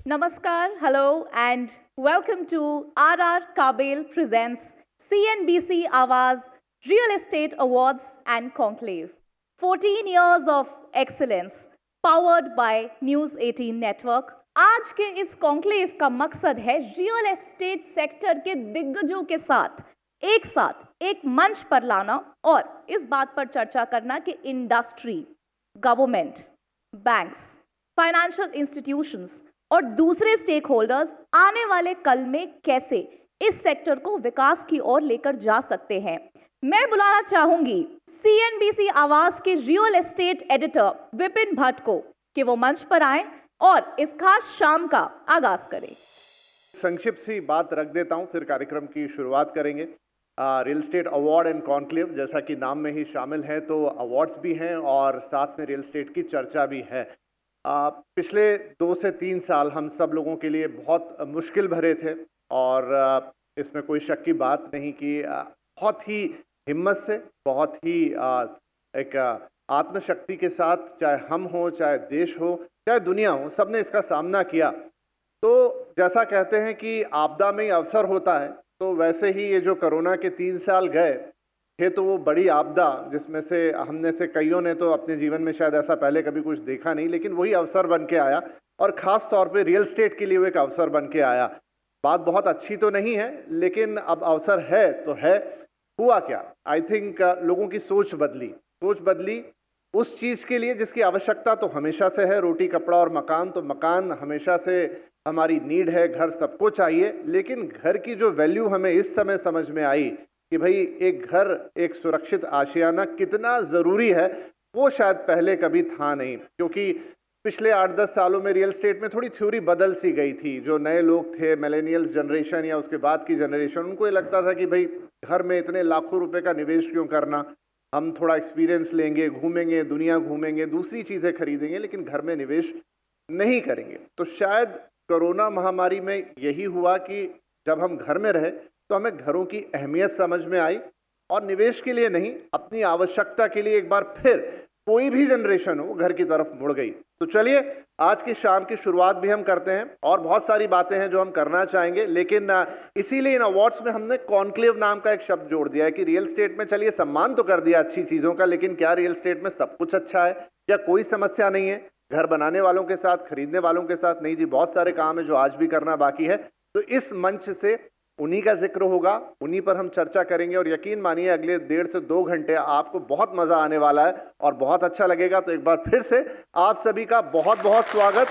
Namaskar, hello, and welcome to RR Kabel presents CNBC Awaaz Real Estate Awards and Conclave. 14 years of excellence powered by News 18 Network. आज के इस conclave का मकसद है real estate sector के दिग्गजों के साथ एक मंच पर लाना और इस बात पर चर्चा करना कि industry, government, banks, financial institutions और दूसरे स्टेक होल्डर्स आने वाले कल में कैसे इस सेक्टर को विकास की ओर लेकर जा सकते हैं। मैं बुलाना चाहूंगी सीएनबीसी आवाज के real estate editor Vipin Bhatt को कि वो मंच पर आए और इस खास शाम का आगाज करें। संक्षिप्त सी बात रख देता हूं, फिर कार्यक्रम की शुरुआत करेंगे। Real estate award and conclave जैसा कि नाम में ही शामिल है, तो अवार्ड्स भी हैं और साथ में रियल एस्टेट की चर्चा भी है। पिछले 2 से 3 साल हम सब लोगों के लिए बहुत मुश्किल भरे थे और इसमें कोई शक की बात नहीं कि बहुत ही हिम्मत से, बहुत ही एक आत्मशक्ति के साथ, चाहे हम हो, चाहे देश हो, चाहे दुनिया हो, सब ने इसका सामना किया। तो जैसा कहते हैं कि आपदा में ही अवसर होता है, तो वैसे ही ये जो कोरोना के 3 साल गए थे, तो वो बड़ी आपदा जिसमें से हमने से कईयों ने तो अपने जीवन में शायद ऐसा पहले कभी कुछ देखा नहीं, लेकिन वही अवसर बन के आया और ख़ास तौर पे रियल एस्टेट के लिए वो एक अवसर बन के आया। बात बहुत अच्छी तो नहीं है, लेकिन अब अवसर है तो है। हुआ क्या, आई थिंक लोगों की सोच बदली उस चीज़ के लिए जिसकी आवश्यकता तो हमेशा से है, रोटी कपड़ा और मकान। तो मकान हमेशा से हमारी नीड है, घर सबको चाहिए, लेकिन घर की जो वैल्यू हमें इस समय समझ में आई कि भाई एक घर, एक सुरक्षित आशियाना कितना ज़रूरी है, वो शायद पहले कभी था नहीं। क्योंकि पिछले 8-10 सालों में रियल एस्टेट में थोड़ी थ्योरी बदल सी गई थी। जो नए लोग थे, मिलेनियल्स जनरेशन या उसके बाद की जनरेशन, उनको ये लगता था कि भाई घर में इतने लाखों रुपए का निवेश क्यों करना, हम थोड़ा एक्सपीरियंस लेंगे, घूमेंगे, दुनिया घूमेंगे, दूसरी चीज़ें खरीदेंगे, लेकिन घर में निवेश नहीं करेंगे। तो शायद कोरोना महामारी में यही हुआ कि जब हम घर में रहे तो हमें घरों की अहमियत समझ में आई और निवेश के लिए नहीं, अपनी आवश्यकता के लिए एक बार फिर कोई भी जनरेशन हो घर की तरफ मुड़ गई। तो चलिए आज की शाम की शुरुआत भी हम करते हैं और बहुत सारी बातें हैं जो हम करना चाहेंगे, लेकिन इसीलिए इन अवार्ड्स में हमने कॉन्क्लेव नाम का एक शब्द जोड़ दिया है कि रियल एस्टेट में चलिए सम्मान तो कर दिया अच्छी चीज़ों का, लेकिन क्या रियल एस्टेट में सब कुछ अच्छा है? क्या कोई समस्या नहीं है घर बनाने वालों के साथ, खरीदने वालों के साथ? नहीं जी, बहुत सारे काम है जो आज भी करना बाकी है। तो इस मंच से उन्हीं का जिक्र होगा, उन्हीं पर हम चर्चा करेंगे और यकीन मानिए अगले 1.5 से 2 घंटे आपको बहुत मजा आने वाला है और बहुत अच्छा लगेगा। तो एक बार फिर से आप सभी का बहुत बहुत स्वागत।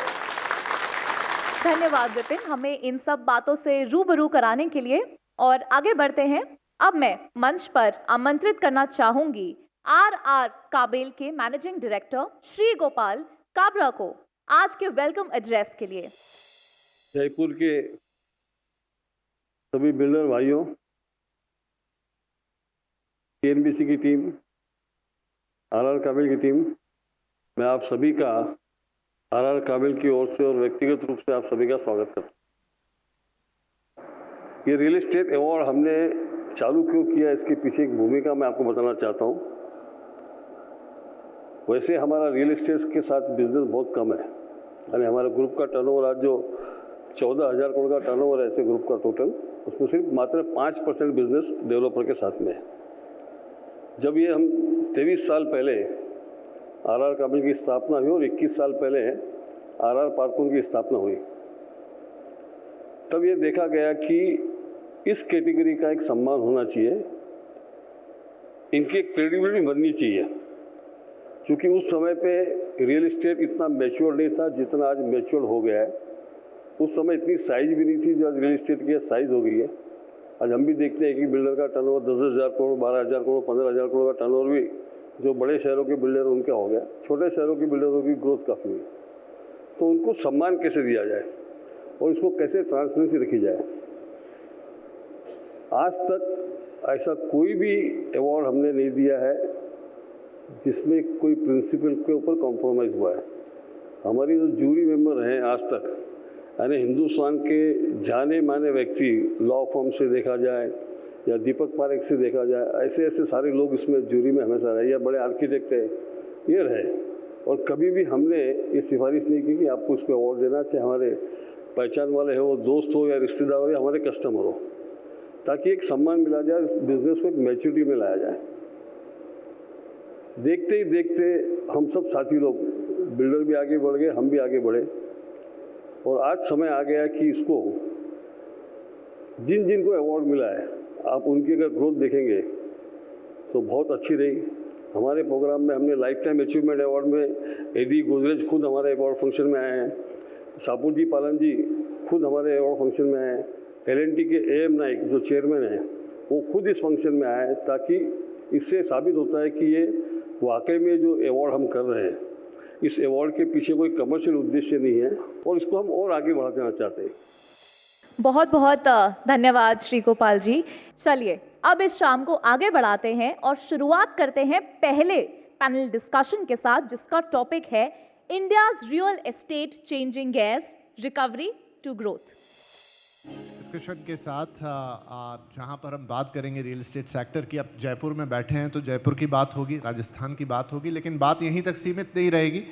धन्यवाद विपिन, हमें इन सब बातों से रूबरू कराने के लिए। और आगे बढ़ते हैं। अब मैं मंच पर आमंत्रित करना चाहूंगी RR काबेल के मैनेजिंग डायरेक्टर श्री गोपाल काबरा को आज के वेलकम एड्रेस के लिए। जयपुर के सभी बिल्डर भाइयों, सीएनबीसी की टीम, RR काबिल की टीम, मैं आप सभी का RR काबिल की ओर से और व्यक्तिगत रूप से आप सभी का स्वागत करता हूँ। ये रियल एस्टेट अवार्ड हमने चालू क्यों किया, इसके पीछे एक भूमिका मैं आपको बताना चाहता हूँ। वैसे हमारा रियल एस्टेट के साथ बिजनेस बहुत कम है, यानी हमारे ग्रुप का टर्नओवर आज जो 14,000 करोड़ का टर्नओवर है ऐसे ग्रुप का टोटल, उसमें सिर्फ मात्र 5% बिजनेस डेवलपर के साथ में है। जब ये हम 23 साल पहले RR काबिल की स्थापना हुई और 21 साल पहले RR पार्कों की स्थापना हुई, तब ये देखा गया कि इस कैटेगरी का एक सम्मान होना चाहिए, इनकी एक क्रेडिबिलिटी बननी चाहिए। क्योंकि उस समय पे रियल एस्टेट इतना मैच्योर नहीं था जितना आज मैच्योर हो गया है। उस समय इतनी साइज भी नहीं थी जो आज रियल एस्टेट की साइज हो गई है। आज हम भी देखते हैं कि बिल्डर का टर्नओवर 10,000 करोड़, 12,000 करोड़, 15,000 करोड़ का टर्नओवर भी जो बड़े शहरों के बिल्डर उनका हो गया। छोटे शहरों के बिल्डरों की ग्रोथ काफ़ी हुई। तो उनको सम्मान कैसे दिया जाए और इसको कैसे ट्रांसपेरेंसी रखी जाए। आज तक ऐसा कोई भी अवार्ड हमने नहीं दिया है जिसमें कोई प्रिंसिपल के ऊपर कॉम्प्रोमाइज़ हुआ है। हमारी जो जूरी मेंबर हैं आज तक, यानी हिंदुस्तान के जाने माने व्यक्ति, लॉ फर्म से देखा जाए या दीपक पारेख से देखा जाए, ऐसे ऐसे सारे लोग इसमें जूरी में हमेशा रहे, या बड़े आर्किटेक्ट है ये रहे। और कभी भी हमने ये सिफारिश नहीं की कि आपको इसको अवार्ड देना, चाहे हमारे पहचान वाले हो, दोस्त हो या रिश्तेदार हो या हमारे कस्टमर हो, ताकि एक सम्मान मिला जाए, इस बिजनेस को एक मैच्योरिटी में लाया जाए। देखते ही देखते हम सब साथी लोग, बिल्डर भी आगे बढ़ गए, हम भी आगे बढ़े, और आज समय आ गया कि इसको जिन जिन को अवार्ड मिला है, आप उनकी अगर ग्रोथ देखेंगे तो बहुत अच्छी रही। हमारे प्रोग्राम में हमने लाइफ टाइम अचीवमेंट अवार्ड में एडी गोदरेज खुद हमारे अवार्ड फंक्शन में आए हैं, सापुर जी पालन जी खुद हमारे अवार्ड फंक्शन में आए हैं, LNT के AM नाइक जो चेयरमैन हैं वो खुद इस फंक्शन में आए, ताकि इससे साबित होता है कि ये वाकई में जो अवार्ड हम कर रहे हैं, इस अवार्ड के पीछे कोई कमर्शियल उद्देश्य नहीं है और इसको हम और आगे बढ़ा देना चाहते हैं। बहुत बहुत धन्यवाद श्री गोपाल जी। चलिए अब इस शाम को आगे बढ़ाते हैं और शुरुआत करते हैं पहले पैनल डिस्कशन के साथ, जिसका टॉपिक है India's real estate changing gears, recovery to growth. Discussion के साथ जहाँ पर हम बात करेंगे रियल एस्टेट सेक्टर की, अब जयपुर में बैठे हैं तो जयपुर की बात होगी, राजस्थान की बात होगी, लेकिन बात यहीं तक सीमित नहीं रहेगी।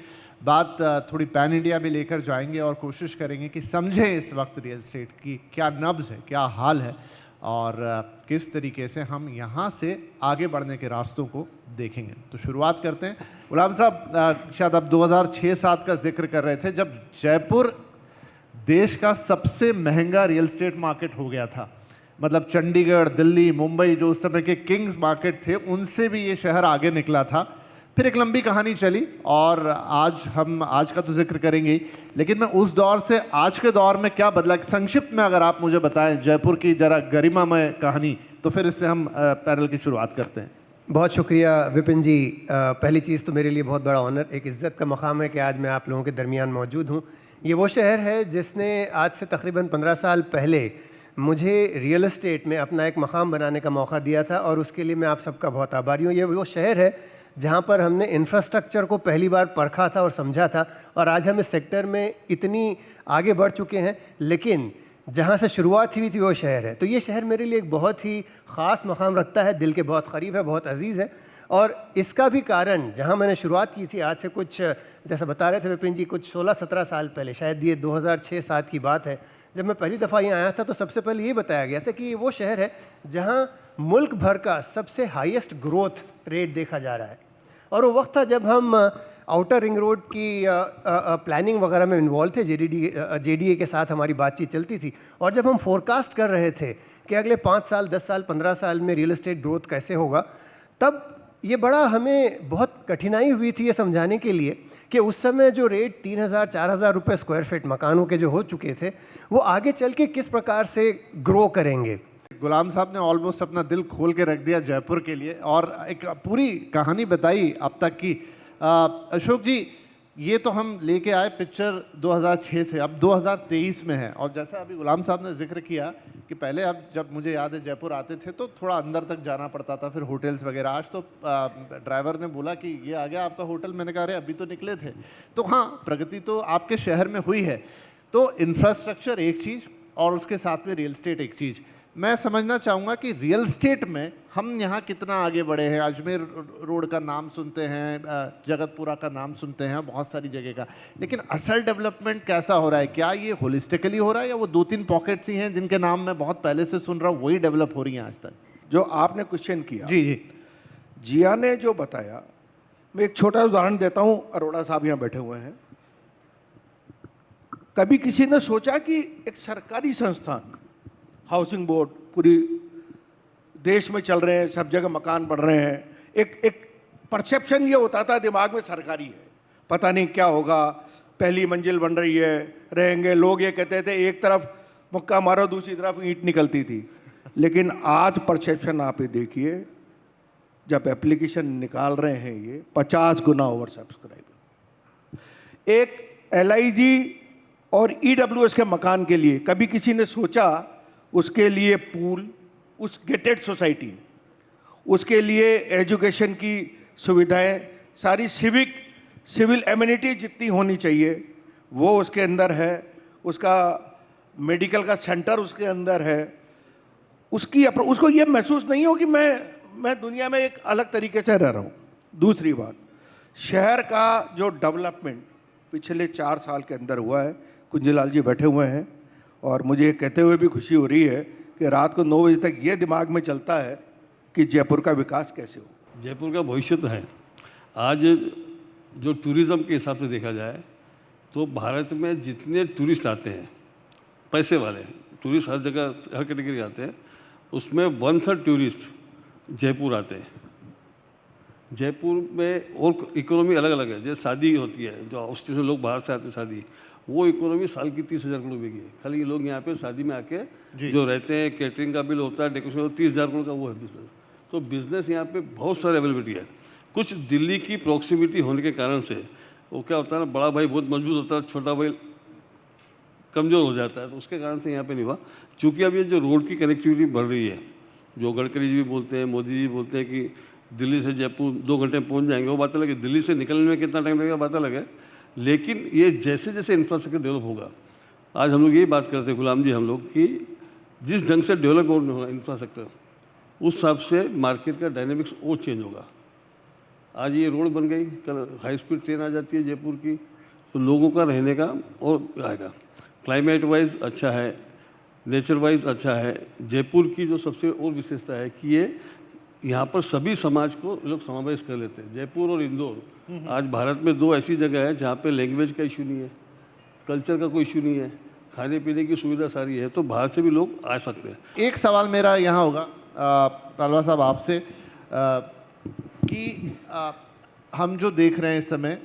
बात थोड़ी पैन इंडिया भी लेकर जाएंगे और कोशिश करेंगे कि समझें इस वक्त रियल एस्टेट की क्या नब्ज़ है, क्या हाल है और किस तरीके से हम यहाँ से आगे बढ़ने के रास्तों को देखेंगे। तो शुरुआत करते हैं। गुलाम साहब, शायद आप 2006-07 का जिक्र कर रहे थे जब जयपुर देश का सबसे महंगा रियल एस्टेट मार्केट हो गया था। मतलब चंडीगढ़, दिल्ली, मुंबई जो उस समय के किंग्स मार्केट थे, उनसे भी ये शहर आगे निकला था। फिर एक लंबी कहानी चली और आज का तो जिक्र करेंगे ही, लेकिन मैं उस दौर से आज के दौर में क्या बदला, संक्षिप्त में अगर आप मुझे बताएं जयपुर की जरा गरिमामय कहानी, तो फिर इससे हम पैनल की शुरुआत करते हैं। बहुत शुक्रिया विपिन जी। पहली चीज़ तो मेरे लिए बहुत बड़ा ऑनर, एक इज़्ज़त का मकाम है कि आज मैं आप लोगों के दरमियान मौजूद हूँ। ये वो शहर है जिसने आज से तकरीबन 15 साल पहले मुझे रियल एस्टेट में अपना एक मकाम बनाने का मौका दिया था और उसके लिए मैं आप सबका बहुत आभारी हूँ। ये वो शहर है जहाँ पर हमने इंफ्रास्ट्रक्चर को पहली बार परखा था और समझा था, और आज हम इस सेक्टर में इतनी आगे बढ़ चुके हैं, लेकिन जहाँ से शुरुआत हुई थी वो शहर है। तो ये शहर मेरे लिए एक बहुत ही ख़ास मकाम रखता है, दिल के बहुत करीब है, बहुत अजीज़ है। और इसका भी कारण, जहाँ मैंने शुरुआत की थी आज से कुछ, जैसा बता रहे थे विपिन जी, कुछ 16-17 साल पहले, शायद ये 2006-07 की बात है, जब मैं पहली दफ़ा यहाँ आया था तो सबसे पहले ये बताया गया था कि ये वो शहर है जहाँ मुल्क भर का सबसे हाईएस्ट ग्रोथ रेट देखा जा रहा है। और वो वक्त था जब हम आउटर रिंग रोड की प्लानिंग वगैरह में इन्वॉल्व थे, JDA के साथ हमारी बातचीत चलती थी, और जब हम फोरकास्ट कर रहे थे कि अगले 5 साल, 10 साल, 15 साल में रियल एस्टेट ग्रोथ कैसे होगा, तब ये बड़ा हमें बहुत कठिनाई हुई थी ये समझाने के लिए कि उस समय जो रेट 3,000-4,000 रुपये स्क्वायर फीट मकानों के जो हो चुके थे, वो आगे चल के किस प्रकार से ग्रो करेंगे। गुलाम साहब ने ऑलमोस्ट अपना दिल खोल के रख दिया जयपुर के लिए और एक पूरी कहानी बताई अब तक की। अशोक जी, ये तो हम लेके आए पिक्चर 2006 से, अब 2023 में है, और जैसा अभी गुलाम साहब ने जिक्र किया कि पहले, अब जब मुझे याद है जयपुर आते थे तो थोड़ा अंदर तक जाना पड़ता था, फिर होटल्स वगैरह। आज तो ड्राइवर ने बोला कि ये आ गया आपका होटल, मैंने कहा अरे अभी तो निकले थे। तो हाँ, प्रगति तो आपके शहर में हुई है। तो इंफ्रास्ट्रक्चर एक चीज़ और उसके साथ में रियल एस्टेट एक चीज़। मैं समझना चाहूँगा कि रियल एस्टेट में हम यहाँ कितना आगे बढ़े हैं। अजमेर रोड का नाम सुनते हैं, जगतपुरा का नाम सुनते हैं, बहुत सारी जगह का, लेकिन असल डेवलपमेंट कैसा हो रहा है? क्या ये होलिस्टिकली हो रहा है या वो 2-3 पॉकेट्स ही हैं जिनके नाम मैं बहुत पहले से सुन रहा हूँ, वही डेवलप हो रही हैं आज तक? जो आपने क्वेश्चन किया, जी जी, जिया ने जो बताया, मैं एक छोटा उदाहरण देता हूँ। अरोड़ा साहब यहाँ बैठे हुए हैं। कभी किसी ने सोचा कि एक सरकारी संस्थान, हाउसिंग बोर्ड पूरी देश में चल रहे हैं, सब जगह मकान बन रहे हैं, एक परसेप्शन ये होता था दिमाग में सरकारी है, पता नहीं क्या होगा, पहली मंजिल बन रही है, रहेंगे लोग। ये कहते थे एक तरफ मुक्का मारो दूसरी तरफ ईंट निकलती थी। लेकिन आज परसेप्शन आप ये देखिए, जब एप्लीकेशन निकाल रहे हैं ये 50 गुना ओवर सब्सक्राइब। एक LIG और EWS के मकान के लिए कभी किसी ने सोचा उसके लिए पूल, उस गेटेड सोसाइटी, उसके लिए एजुकेशन की सुविधाएं, सारी सिविल एमिनिटी जितनी होनी चाहिए वो उसके अंदर है, उसका मेडिकल का सेंटर उसके अंदर है, उसको ये महसूस नहीं हो कि मैं दुनिया में एक अलग तरीके से रह रहा हूँ। दूसरी बात, शहर का जो डेवलपमेंट पिछले 4 साल के अंदर हुआ है कुंजीलाल जी बैठे हुए हैं और मुझे ये कहते हुए भी खुशी हो रही है कि रात को 9 बजे तक ये दिमाग में चलता है कि जयपुर का विकास कैसे हो। जयपुर का भविष्य तो है। आज जो टूरिज़्म के हिसाब से देखा जाए तो भारत में जितने टूरिस्ट आते हैं, पैसे वाले टूरिस्ट हर जगह हर कैटेगरी आते हैं, उसमें 1/3 टूरिस्ट जयपुर आते हैं। जयपुर में और इकोनॉमी अलग अलग है। जैसे शादी होती है, जो ऑस्ट्रेलिया से लोग बाहर से आते हैं शादी, वो इकोनॉमी साल की 30,000 करोड़ रुपये की है। खाली ये लोग यहाँ पे शादी में आके जो रहते हैं, केटरिंग का बिल होता है, डेकोरेशन 30,000 करोड़ का वो है बिजनेस। तो बिजनेस यहाँ पे बहुत सारे अवेलेबिलिटी है। कुछ दिल्ली की प्रॉक्सिमिटी होने के कारण से वो क्या होता है ना, बड़ा भाई बहुत मजबूत होता है, छोटा भाई कमज़ोर हो जाता है, तो उसके कारण से यहाँ पे नहीं हुआ। चूँकि अब ये जो रोड की कनेक्टिविटी बढ़ रही है, जो गडकरी जी भी बोलते हैं, मोदी जी बोलते हैं कि दिल्ली से जयपुर 2 घंटे में पहुँच जाएंगे, वो बात अलग है। दिल्ली से निकलने में कितना टाइम लगेगा बात अलग है। लेकिन ये जैसे जैसे इंफ्रास्ट्रक्चर डेवलप होगा, आज हम लोग यही बात करते हैं गुलाम जी हम लोग कि जिस ढंग से डेवलप होगा इंफ्रास्ट्रक्चर, उस हिसाब से मार्केट का डायनेमिक्स और चेंज होगा। आज ये रोड बन गई, कल हाई स्पीड ट्रेन आ जाती है जयपुर की, तो लोगों का रहने का और आएगा। क्लाइमेट वाइज अच्छा है, नेचर वाइज अच्छा है। जयपुर की जो सबसे और विशेषता है कि ये यहाँ पर सभी समाज को लोग समावेश कर लेते हैं। जयपुर और इंदौर आज भारत में 2 ऐसी जगह है जहाँ पे लैंग्वेज का इशू नहीं है, कल्चर का कोई इशू नहीं है, खाने पीने की सुविधा सारी है, तो बाहर से भी लोग आ सकते हैं। एक सवाल मेरा यहाँ होगा तलवार साहब आपसे कि हम जो देख रहे हैं इस समय,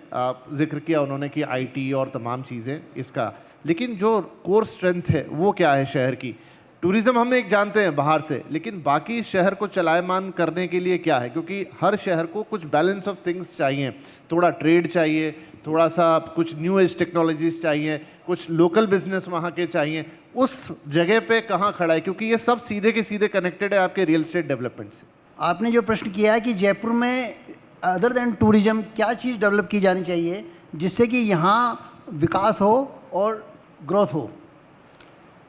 जिक्र किया उन्होंने कि आईटी और तमाम चीज़ें इसका, लेकिन जो कोर स्ट्रेंथ है वो क्या है शहर की? टूरिज़्म हम एक जानते हैं बाहर से, लेकिन बाकी शहर को चलायमान करने के लिए क्या है? क्योंकि हर शहर को कुछ बैलेंस ऑफ थिंग्स चाहिए, थोड़ा ट्रेड चाहिए, थोड़ा सा कुछ न्यू एज टेक्नोलॉजीज चाहिए, कुछ लोकल बिजनेस वहाँ के चाहिए। उस जगह पे कहाँ खड़ा है? क्योंकि ये सब सीधे के सीधे कनेक्टेड है आपके रियल एस्टेट डेवलपमेंट से। आपने जो प्रश्न किया है कि जयपुर में अदर देन टूरिज़्म क्या चीज़ डेवलप की जानी चाहिए जिससे कि यहाँ विकास हो और ग्रोथ हो,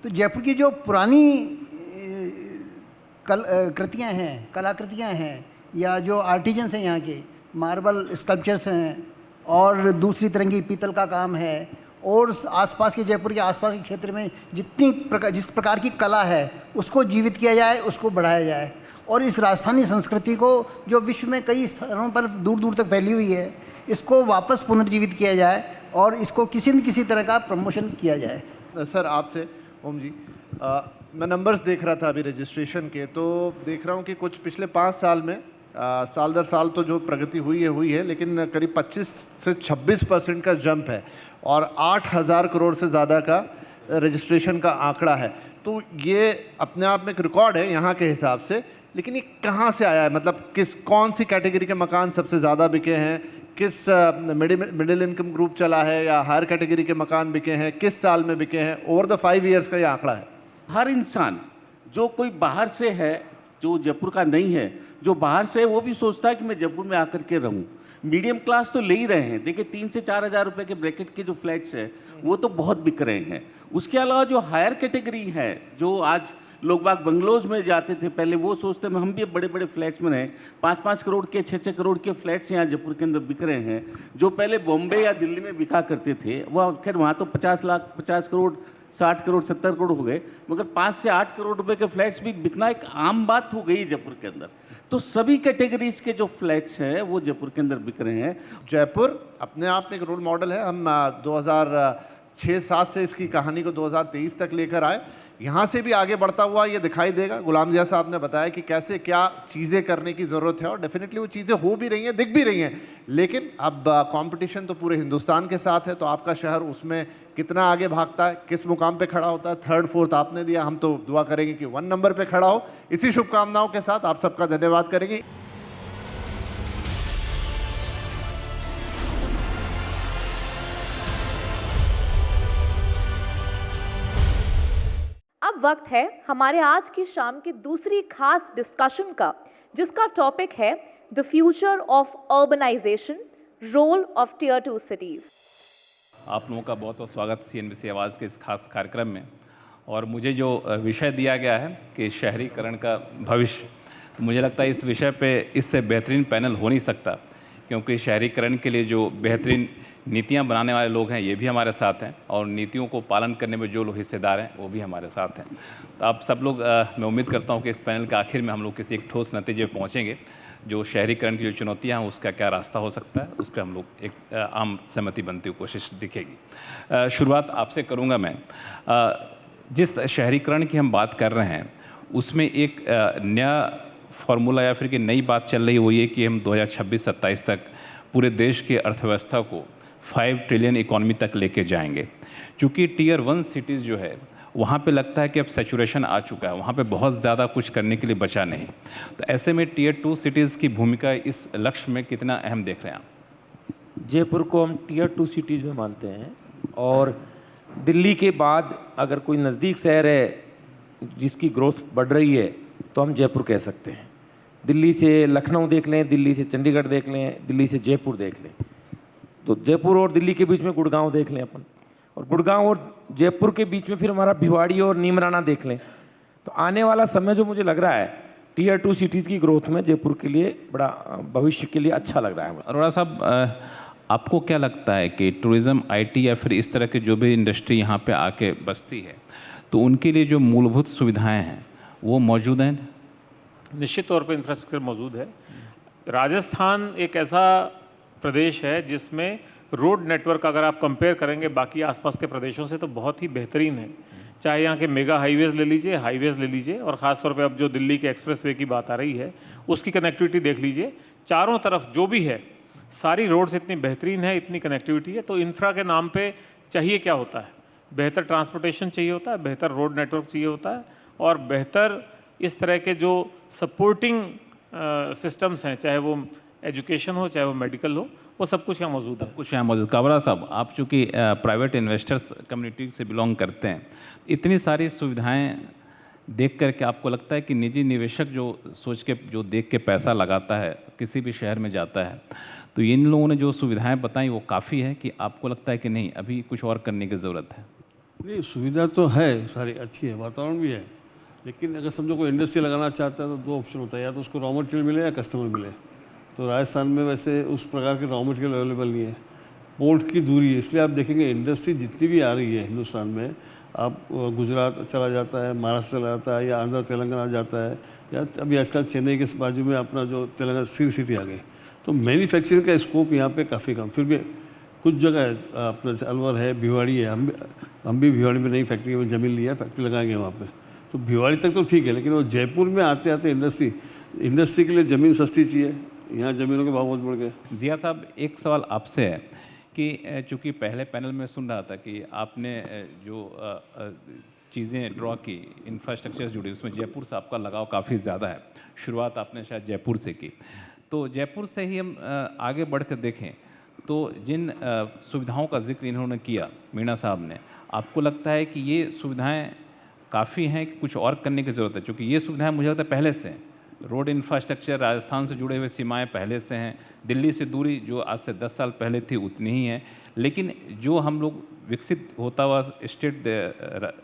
तो जयपुर की जो पुरानी कृतियाँ हैं, कलाकृतियाँ हैं, या जो आर्टिजन्स हैं यहाँ के, मार्बल स्कल्पचर्स हैं और दूसरी तरह की पीतल का काम है, और आसपास के जयपुर के आसपास के क्षेत्र में जिस प्रकार की कला है उसको जीवित किया जाए, उसको बढ़ाया जाए, और इस राजस्थानी संस्कृति को जो विश्व में कई स्थानों पर दूर दूर तक फैली हुई है, इसको वापस पुनर्जीवित किया जाए और इसको किसी न किसी तरह का प्रमोशन किया जाए। सर आपसे ओम जी, मैं नंबर्स देख रहा था अभी रजिस्ट्रेशन के, तो देख रहा हूँ कि कुछ पिछले 5 साल में साल दर साल तो जो प्रगति हुई है, लेकिन करीब 25 से 26% का जंप है और 8,000 करोड़ से ज़्यादा का रजिस्ट्रेशन का आंकड़ा है। तो ये अपने आप में एक रिकॉर्ड है यहाँ के हिसाब से, लेकिन ये कहाँ से आया है? मतलब कौन सी कैटेगरी के मकान सबसे ज़्यादा बिके हैं? किस मिडिल इनकम ग्रुप चला है या हायर कैटेगरी के मकान बिके हैं? किस साल में बिके हैं? ओवर द 5 ईयर्स का ये आंकड़ा है। हर इंसान जो कोई बाहर से है, जो जयपुर का नहीं है, जो बाहर से है, वो भी सोचता है कि मैं जयपुर में आकर के रहूं। मीडियम क्लास तो ले ही रहे हैं। देखिए 3 से 4 हज़ार रुपए के ब्रैकेट के जो फ्लैट्स हैं वो तो बहुत बिक रहे हैं। उसके अलावा जो हायर कैटेगरी है, जो आज लोग बाग बंगलोज में जाते थे पहले, वो सोचते हैं हम भी बड़े बड़े फ्लैट्स में रहें। 5-5 करोड़ के 6-6 करोड़ के फ्लैट्स यहाँ जयपुर के अंदर बिक रहे हैं, जो पहले बॉम्बे या दिल्ली में बिका करते थे। वह खैर वहाँ तो 50 करोड़ 60 करोड़ 70 करोड़ हो गए, मगर 5 से 8 करोड़ रुपए के फ्लैट्स भी बिकना एक आम बात हो गई जयपुर के अंदर। तो सभी कैटेगरीज के जो फ्लैट्स हैं वो जयपुर के अंदर बिक रहे हैं। जयपुर अपने आप में एक रोल मॉडल है। हम 2006-07 से इसकी कहानी को 2023 तक लेकर आए। यहाँ से भी आगे बढ़ता हुआ ये दिखाई देगा। गुलाम जिया साहब ने बताया कि कैसे क्या चीज़ें करने की ज़रूरत है, और डेफिनेटली वो चीज़ें हो भी रही हैं, दिख भी रही हैं। लेकिन अब कंपटीशन तो पूरे हिंदुस्तान के साथ है, तो आपका शहर उसमें कितना आगे भागता है, किस मुकाम पे खड़ा होता है, 3rd 4th आपने दिया। हम तो दुआ करेंगे कि 1 नंबर पे खड़ा हो। इसी शुभकामनाओं के साथ आप सबका धन्यवाद करेंगे। अब वक्त है हमारे आज की शाम की दूसरी खास डिस्कशन का, जिसका टॉपिक है the future of urbanization, role of tier 2 cities. आप लोगों का बहुत बहुत स्वागत CNBC आवाज़ के इस खास कार्यक्रम में। और मुझे जो विषय दिया गया है कि शहरीकरण का भविष्य, तो मुझे लगता है इस विषय पे इससे बेहतरीन पैनल हो नहीं सकता, क्योंकि शहरीकरण के लिए जो बेहतरीन नीतियां बनाने वाले लोग हैं ये भी हमारे साथ हैं, और नीतियों को पालन करने में जो लोग हिस्सेदार हैं वो भी हमारे साथ हैं। तो आप सब लोग, मैं उम्मीद करता हूं कि इस पैनल के आखिर में हम लोग किसी एक ठोस नतीजे पर पहुँचेंगे। जो शहरीकरण की जो चुनौतियां हैं उसका क्या रास्ता हो सकता है, उस पर हम लोग एक आम सहमति बनती हुई कोशिश दिखेगी। शुरुआत आपसे करूँगा मैं। जिस शहरीकरण की हम बात कर रहे हैं उसमें एक नया फार्मूला या फिर कि नई बात चल रही है, वो ये कि हम 2026-27 तक पूरे देश की अर्थव्यवस्था को 5 ट्रिलियन इकॉनमी तक लेके जाएंगे। क्योंकि टियर 1 सिटीज़ जो है वहाँ पे लगता है कि अब सैचुरेशन आ चुका है, वहाँ पे बहुत ज़्यादा कुछ करने के लिए बचा नहीं। तो ऐसे में टियर 2 सिटीज़ की भूमिका इस लक्ष्य में कितना अहम देख रहे हैं आप? जयपुर को हम टियर 2 सिटीज़ में मानते हैं, और दिल्ली के बाद अगर कोई नज़दीक शहर है जिसकी ग्रोथ बढ़ रही है तो हम जयपुर कह सकते हैं। दिल्ली से लखनऊ देख लें, दिल्ली से चंडीगढ़ देख लें, दिल्ली से जयपुर देख लें, तो जयपुर और दिल्ली के बीच में गुड़गांव देख लें अपन, और गुड़गांव और जयपुर के बीच में फिर हमारा भिवाड़ी और नीमराना देख लें। तो आने वाला समय जो मुझे लग रहा है टियर 2 सिटीज़ की ग्रोथ में जयपुर के लिए बड़ा भविष्य के लिए अच्छा लग रहा है। अरोड़ा साहब, आपको क्या लगता है कि टूरिज़्म, आईटी या फिर इस तरह के जो भी इंडस्ट्री यहाँ पे आके बसती है तो उनके लिए जो मूलभूत सुविधाएं हैं वो मौजूद हैं? निश्चित तौर पर इंफ्रास्ट्रक्चर मौजूद है। राजस्थान एक ऐसा प्रदेश है जिसमें रोड नेटवर्क अगर आप कंपेयर करेंगे बाकी आसपास के प्रदेशों से तो बहुत ही बेहतरीन है। चाहे यहाँ के मेगा हाईवेज़ ले लीजिए, और ख़ास तौर पे अब जो दिल्ली के एक्सप्रेसवे की बात आ रही है उसकी कनेक्टिविटी देख लीजिए। चारों तरफ जो भी है सारी रोड्स इतनी बेहतरीन है, इतनी कनेक्टिविटी है। तो इंफ्रा के नाम पे चाहिए क्या होता है? बेहतर ट्रांसपोर्टेशन चाहिए होता है, बेहतर रोड नेटवर्क चाहिए होता है, और बेहतर इस तरह के जो सपोर्टिंग सिस्टम्स हैं, चाहे वो एजुकेशन हो चाहे वो मेडिकल हो, वो सब कुछ यहाँ मौजूद है। कुछ यहाँ मौजूद। काबरा साहब, आप चूँकि प्राइवेट इन्वेस्टर्स कम्युनिटी से बिलोंग करते हैं, इतनी सारी सुविधाएं देख करके आपको लगता है कि निजी निवेशक जो सोच के, जो देख के पैसा लगाता है, किसी भी शहर में जाता है, तो इन लोगों ने जो सुविधाएं बताई वो काफ़ी है कि आपको लगता है कि नहीं अभी कुछ और करने की ज़रूरत है? नहीं, सुविधा तो है, सारी अच्छी है, वातावरण भी है, लेकिन अगर समझो कोई इंडस्ट्री लगाना चाहता है तो 2 ऑप्शन होता है, या तो उसको रॉ मटेरियल मिले या कस्टमर मिले। तो राजस्थान में वैसे उस प्रकार के रॉ मटेरियल अवेलेबल नहीं है, पोर्ट की दूरी है, इसलिए आप देखेंगे इंडस्ट्री जितनी भी आ रही है हिंदुस्तान में, आप गुजरात चला जाता है, महाराष्ट्र चला जाता है, या आंध्र तेलंगाना जाता है, या अभी आजकल चेन्नई के बाजू में अपना जो तेलंगाना सिटी आ गई। तो मैन्युफैक्चरिंग का स्कोप यहाँ पे काफ़ी कम, फिर भी कुछ जगह है, अपना अलवर है, भिवाड़ी है, हम भी भिवाड़ी में नई फैक्ट्री में ज़मीन लिया, फैक्ट्री लगाएंगे वहाँ पे। तो भिवाड़ी तक तो ठीक है, लेकिन वो जयपुर में आते आते इंडस्ट्री के लिए ज़मीन सस्ती चाहिए, यहाँ ज़मीनों के भाव बहुत बढ़ गए। जिया साहब, एक सवाल आपसे है कि चूँकि पहले पैनल में सुन रहा था कि आपने जो चीज़ें ड्रॉ की, इंफ्रास्ट्रक्चर से जुड़ी, उसमें जयपुर से आपका लगाव काफ़ी ज़्यादा है। शुरुआत आपने शायद जयपुर से की, तो जयपुर से ही हम आगे बढ़ कर देखें तो जिन सुविधाओं का जिक्र इन्होंने किया, मीणा साहब ने, आपको लगता है कि ये सुविधाएं काफ़ी हैं कि कुछ और करने की ज़रूरत है? क्योंकि ये सुविधाएं मुझे लगता है पहले से हैं, रोड इंफ्रास्ट्रक्चर, राजस्थान से जुड़े हुए सीमाएं पहले से हैं, दिल्ली से दूरी जो आज से 10 साल पहले थी उतनी ही है, लेकिन जो हम लोग विकसित होता हुआ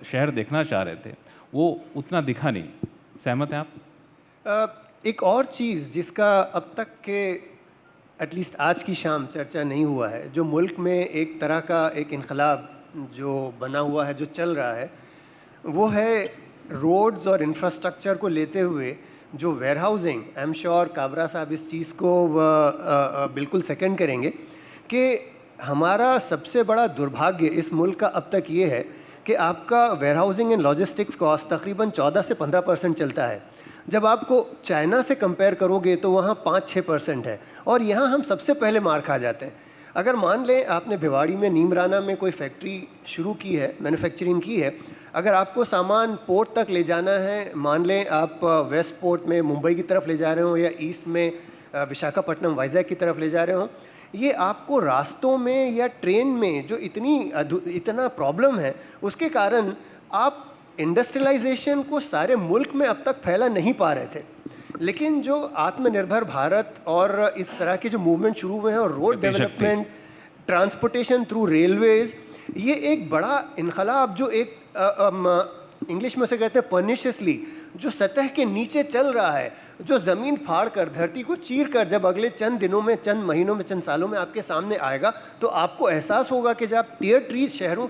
शहर देखना चाह रहे थे वो उतना दिखा नहीं। सहमत हैं आप? एक और चीज़ जिसका अब तक के एटलीस्ट आज की शाम चर्चा नहीं हुआ है, जो मुल्क में एक तरह का एक इनकलाब जो बना हुआ है, जो चल रहा है, वो है रोड्स और इंफ्रास्ट्रक्चर को लेते हुए जो warehousing. I am sure Kabra साहब इस चीज़ को बिल्कुल सेकंड करेंगे कि हमारा सबसे बड़ा दुर्भाग्य इस मुल्क का अब तक ये है कि आपका वेयरहाउसिंग एंड लॉजिस्टिक्स कॉस्ट तकरीबन 14 से 15% चलता है। जब आपको चाइना से कंपेयर करोगे तो वहाँ 5-6% है, और यहाँ हम सबसे पहले मार खा जाते हैं। अगर मान लें आपने भिवाड़ी में, नीमराना में कोई फैक्ट्री शुरू की है, मैन्युफैक्चरिंग की है, अगर आपको सामान पोर्ट तक ले जाना है, मान लें आप वेस्ट पोर्ट में मुंबई की तरफ ले जा रहे हो या ईस्ट में विशाखापट्टनम, वाइजैक की तरफ ले जा रहे हो, ये आपको रास्तों में या ट्रेन में जो इतना प्रॉब्लम है, उसके कारण आप इंडस्ट्रियलाइजेशन को सारे मुल्क में अब तक फैला नहीं पा रहे थे। लेकिन जो आत्मनिर्भर भारत और इस तरह के जो मूवमेंट शुरू हुए हैं, और road development, transportation through Railways, ये एक बड़ा इनकलाब जो एक इंग्लिश में से कहते हैं परनिशियसली जो सतह के नीचे चल रहा है, जो ज़मीन फाड़ कर, धरती को चीर कर जब अगले चंद दिनों में, चंद महीनों में, चंद सालों में आपके सामने आएगा, तो आपको एहसास होगा कि जब टियर 2 शहरों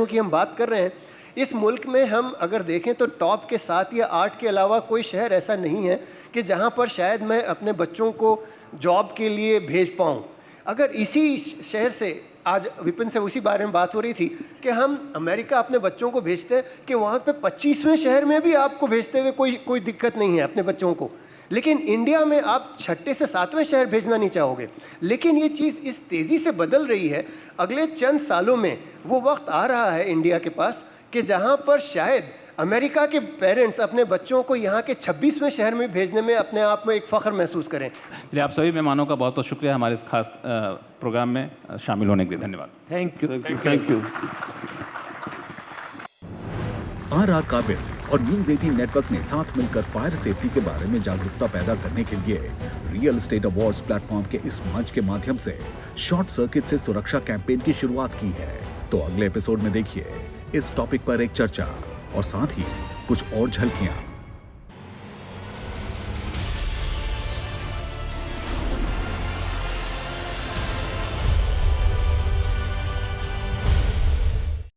की हम बात कर रहे हैं, इस मुल्क में हम अगर देखें तो टॉप के 7 या 8 के अलावा कोई शहर ऐसा नहीं है कि जहाँ पर शायद मैं अपने बच्चों को जॉब के लिए भेज पाऊँ। अगर इसी शहर से, आज विपिन से उसी बारे में बात हो रही थी कि हम अमेरिका अपने बच्चों को भेजते हैं कि वहाँ पे 25वें शहर में भी आपको भेजते हुए कोई दिक्कत नहीं है अपने बच्चों को, लेकिन इंडिया में आप 6ठे से 7वें शहर भेजना नहीं चाहोगे। लेकिन ये चीज़ इस तेज़ी से बदल रही है, अगले चंद सालों में वो वक्त आ रहा है इंडिया के पास कि जहाँ पर शायद अमेरिका के पेरेंट्स अपने बच्चों को यहाँ के 26वें शहर में भेजने में अपने आप में एक फ़ख्र महसूस करें। इसलिए आप सभी मेहमानों का बहुत बहुत शुक्रिया हमारे इस खास प्रोग्राम में शामिल होने के लिए। धन्यवाद। Thank you. आर काबिल और न्यूज़ 18 नेटवर्क ने साथ मिलकर फायर सेफ्टी के बारे में जागरूकता पैदा करने के लिए रियल एस्टेट अवार्ड्स प्लेटफॉर्म के इस मंच के माध्यम से शॉर्ट सर्किट से सुरक्षा कैंपेन की शुरुआत की है। तो अगले एपिसोड में देखिए इस टॉपिक पर एक चर्चा और साथ ही कुछ और झलकियां।